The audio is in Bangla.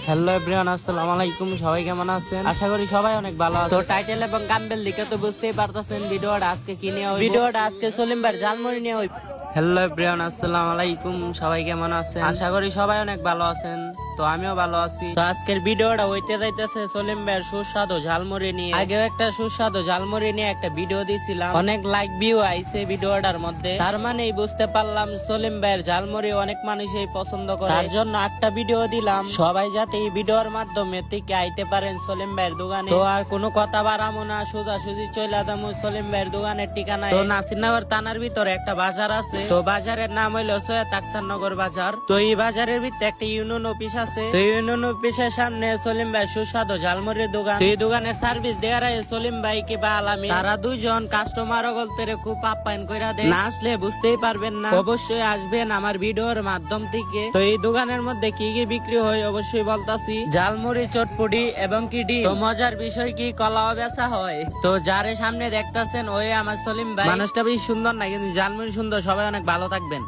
হ্যালো এভরিওয়ান, আসসালামু আলাইকুম। সবাই কেমন আছেন? আশা করি সবাই অনেক ভালো আছেন। তো টাইটেল এবং থাম্বনেল দেখে তো বুঝতেই পারতেছেন ভিডিওটা আজকে কি নিয়ে হইব। ভিডিওটা আজকে সলিম ভাইয়ের ঝালমুড়ি নিয়ে হইব। হ্যালো এভরিওয়ান, আসসালামু আলাইকুম। সবাই কেমন আছেন? আশা করি সবাই অনেক ভালো আছেন। তো আমিও ভালো আছি। তো আজকের ভিডিওটা হইতে যাইতেছে সলিম ভাইয়ের সুস্বাদু ঝালমুড়ি নিয়ে। আগেও একটা সুস্বাদু ঝালমুড়ি নিয়ে একটা ভিডিও দিয়েছিলাম, অনেক লাইক ভিউ আইছে ভিডিওটার মধ্যে। তার মানেই বুঝতে পারলাম সলিম ভাইয়ের ঝালমুড়ি অনেক মানুষই পছন্দ করে। তার জন্য একটা ভিডিও দিলাম, সবাই যাতে এই ভিডিওর মাধ্যমে থেকে আইতে পারেন সলিম ভাইয়ের দোকানে। তো আর কোনো কথা বাড়ামো না, সোজাসুজি চলে যাবো সলিম ভাইয়ের দোকানের ঠিকানায়। তো নাসিরনগর থানার ভিতরে একটা বাজার আছে। তো বাজারের নাম হইলো সৈয়দ আখতারনগর বাজার। তো এই বাজারের ভিতরে একটা ইউনিয়ন অফিস আছে। তো ইউনিয়ন অফিসের সামনে সলিম ভাই সুস্বাদু ঝালমুড়ির দোকান। এই দোকানের সার্ভিস দেওয়ার সলিম ভাই কে বা আলামিন, তারা দুইজন কাস্টমার গলতে খুব আপ্যায়ন কইরা দেয়। না আসলে বুঝতেই পারবেন না, অবশ্যই আসবেন আমার ভিডিওর মাধ্যম থেকে। তো এই দোকানের মধ্যে কি কি বিক্রি হয় অবশ্যই বলতাছি। ঝালমুড়ি, চটপটি এবং কি ডিম। তো মজার বিষয় কি, কলাও বেচা হয়। তো যারে সামনে দেখতাছেন ওই আমার সলিম ভাই। মানুষটা বেশ সুন্দর না, কিন্তু ঝালমুড়ি সুন্দর। সবাই অনেক ভালো থাকবেন।